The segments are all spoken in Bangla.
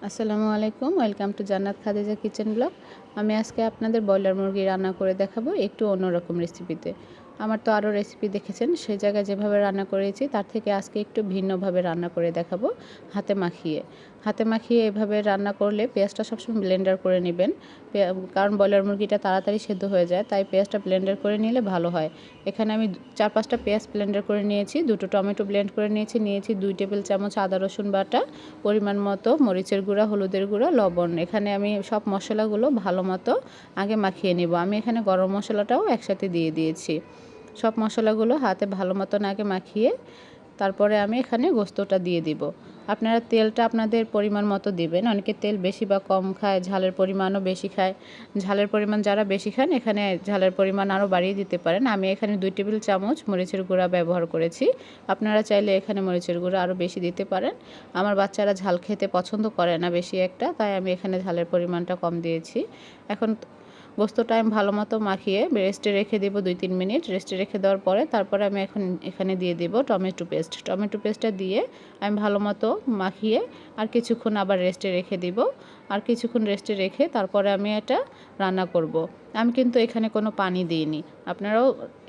আসসালামু আলাইকুম, ওয়েলকাম টু জান্নাত খাদিজা কিচেন ব্লগ। আমি আজকে আপনাদের ব্রয়লার মুরগি রান্না করে দেখাবো একটু অন্যরকম রেসিপিতে। আমার তো আরও রেসিপি দেখেছেন, সেই জায়গায় যেভাবে রান্না করেছি তার থেকে আজকে একটু ভিন্নভাবে রান্না করে দেখাবো হাতে মাখিয়ে। হাতে মাখিয়ে এভাবে রান্না করলে পেঁয়াজটা সবসময় ব্লেন্ডার করে নেবেন, কারণ ব্রয়লার মুরগিটা তাড়াতাড়ি সেদ্ধ হয়ে যায়, তাই পেঁয়াজটা ব্লেন্ডার করে নিলে ভালো হয়। এখানে আমি 4-5টা পেঁয়াজ ব্লেন্ডার করে নিয়েছি, 2টো টমেটো ব্লেন্ড করে নিয়েছি 2 টেবিল চামচ আদা রসুন বাটা, পরিমাণ মতো মরিচের গুঁড়া, হলুদের গুঁড়া, লবণ। এখানে আমি সব মশলাগুলো ভালো মতো আগে মাখিয়ে নেব। আমি এখানে গরম মশলাটাও একসাথে দিয়ে দিয়েছি। সব মশলাগুলো হাতে ভালো মতন আগে মাখিয়ে তারপরে আমি এখানে গোস্তটা দিয়ে দিব। আপনারা তেলটা আপনাদের পরিমাণ মতো দিবেন। অনেকে তেল বেশি বা কম খায়, ঝালের পরিমাণও বেশি খায়। ঝালের পরিমাণ যারা বেশি খান এখানে ঝালের পরিমাণ আরও বাড়িয়ে দিতে পারেন। আমি এখানে 2 টেবিল চামচ মরিচের গুঁড়া ব্যবহার করেছি। আপনারা চাইলে এখানে মরিচের গুঁড়া আরও বেশি দিতে পারেন। আমার বাচ্চারা ঝাল খেতে পছন্দ করে না বেশি একটা, তাই আমি এখানে ঝালের পরিমাণটা কম দিয়েছি। এখন গোস্তটা আমি ভালো মতো মাখিয়ে রেস্টে রেখে দেবো 2-3 মিনিট। রেস্টে রেখে দেওয়ার পরে তারপরে আমি এখানে দিয়ে দেব টমেটো পেস্ট। টমেটো পেস্টটা দিয়ে আমি ভালো মতো মাখিয়ে আর কিছুক্ষণ আবার রেস্টে রেখে দিব। আর কিছুক্ষণ রেস্টে রেখে তারপরে আমি এটা রান্না করব। আমি কিন্তু এখানে কোনো পানি দিইনি। আপনারাও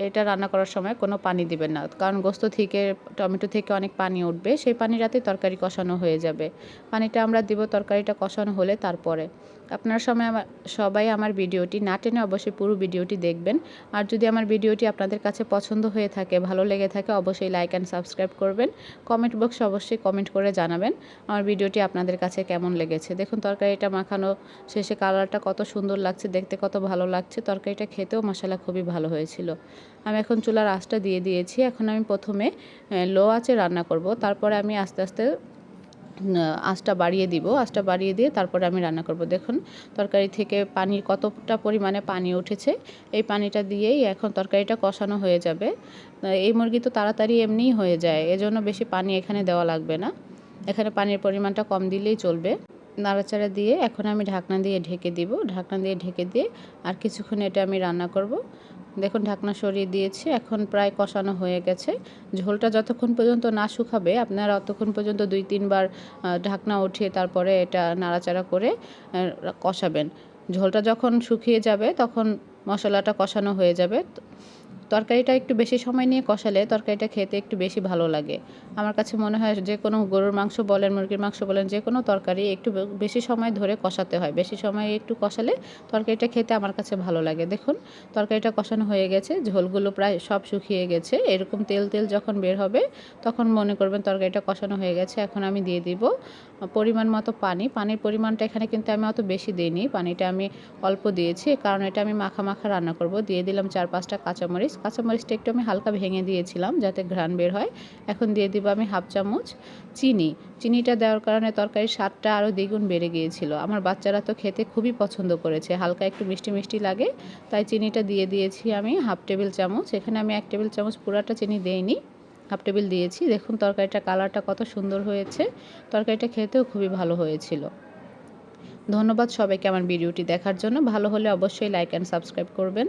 এটা রান্না করার সময় কোনো পানি দিবেন না, কারণ গোস্ত থেকে, টমেটো থেকে অনেক পানি উঠবে, সেই পানিটাতে তরকারি কষানো হয়ে যাবে। পানিটা আমরা দিব তরকারিটা কষানো হলে তারপরে। আপনারা সবাই আমার ভিডিওটি না টেনে অবশ্যই পুরো ভিডিওটি দেখবেন। আর যদি আমার ভিডিওটি আপনাদের কাছে পছন্দ হয়ে থাকে, ভালো লেগে থাকে, অবশ্যই লাইক অ্যান্ড সাবস্ক্রাইব করবেন। কমেন্ট বক্সে অবশ্যই কমেন্ট করে জানাবেন আমার ভিডিওটি আপনাদের কাছে কেমন লেগেছে। দেখুন তরকারিটা মাখানো শেষে কালারটা কত সুন্দর লাগছে, দেখতে কত ভালো লাগছে। তরকারিটা খেতেও মাশাআল্লাহ খুবই ভালো হয়েছিল। আমি এখন চুলার আঁচটা দিয়ে দিয়েছি। এখন আমি প্রথমে লো আঁচে রান্না করব, তারপরে আমি আস্তে আস্তে আঁচটা বাড়িয়ে দিব। আঁচটা বাড়িয়ে দিয়ে তারপরে আমি রান্না করব। দেখুন তরকারি থেকে পানির কতটা পরিমাণে পানি উঠেছে। এই পানিটা দিয়েই এখন তরকারিটা কষানো হয়ে যাবে। এই মুরগি তো তাড়াতাড়ি এমনিই হয়ে যায়, এজন্য বেশি পানি এখানে দেওয়া লাগবে না। এখানে পানির পরিমাণটা কম দিলেই চলবে। নাড়াচাড়া দিয়ে এখন আমি ঢাকনা দিয়ে ঢেকে দিব। ঢাকনা দিয়ে ঢেকে দিয়ে আর কিছুক্ষণ এটা আমি রান্না করব। দেখুন ঢাকনা সরিয়ে দিয়েছি, এখন প্রায় কষানো হয়ে গেছে। ঝোলটা যতক্ষণ পর্যন্ত না শুকাবে আপনারা ততক্ষণ পর্যন্ত 2-3 বার ঢাকনা উঠিয়ে তারপরে এটা নাড়াচাড়া করে কষাবেন। ঝোলটা যখন শুকিয়ে যাবে তখন মশলাটা কষানো হয়ে যাবে। তরকারিটা একটু বেশি সময় নিয়ে কষালে তরকারিটা খেতে একটু বেশি ভালো লাগে। আমার কাছে মনে হয় যে কোনো গরুর মাংস বলেন, মুরগির মাংস বলেন, যে কোনো তরকারি একটু বেশি সময় ধরে কষাতে হয়। বেশি সময় একটু কষালে তরকারিটা খেতে আমার কাছে ভালো লাগে। দেখুন তরকারিটা কষানো হয়ে গেছে, ঝোলগুলো প্রায় সব শুকিয়ে গেছে। এরকম তেল তেল যখন বের হবে তখন মনে করবেন তরকারিটা কষানো হয়ে গেছে। এখন আমি দিয়ে দিব পরিমাণ মতো পানি। পানির পরিমাণটা এখানে কিন্তু আমি অত বেশি দিইনি, পানিটা আমি অল্প দিয়েছি, কারণ এটা আমি মাখা মাখা রান্না করব। দিয়ে দিলাম 4-5টা কাঁচামরিচ। কাঁচামরিচটা একটু আমি হালকা ভেঙে দিয়েছিলাম যাতে ঘ্রাণ বের হয়। এখন দিয়ে দিব আমি 1/2 চামচ চিনি। চিনিটা দেওয়ার কারণে তরকারির স্বাদটা আরও দ্বিগুণ বেড়ে গিয়েছিল। আমার বাচ্চারা তো খেতে খুবই পছন্দ করেছে, হালকা একটু মিষ্টি মিষ্টি লাগে, তাই চিনিটা দিয়ে দিয়েছি আমি 1/2 টেবিল চামচ। এখানে আমি 1 টেবিল চামচ পুরাটা চিনি দেইনি, 1/2 টেবিল দিয়েছি। দেখুন তরকারিটা কালারটা কত সুন্দর হয়েছে, তরকারিটা খেতেও খুবই ভালো হয়েছিল। ধন্যবাদ সবাইকে আমার ভিডিওটি দেখার জন্য। ভালো হলে অবশ্যই লাইক অ্যান্ড সাবস্ক্রাইব করবেন।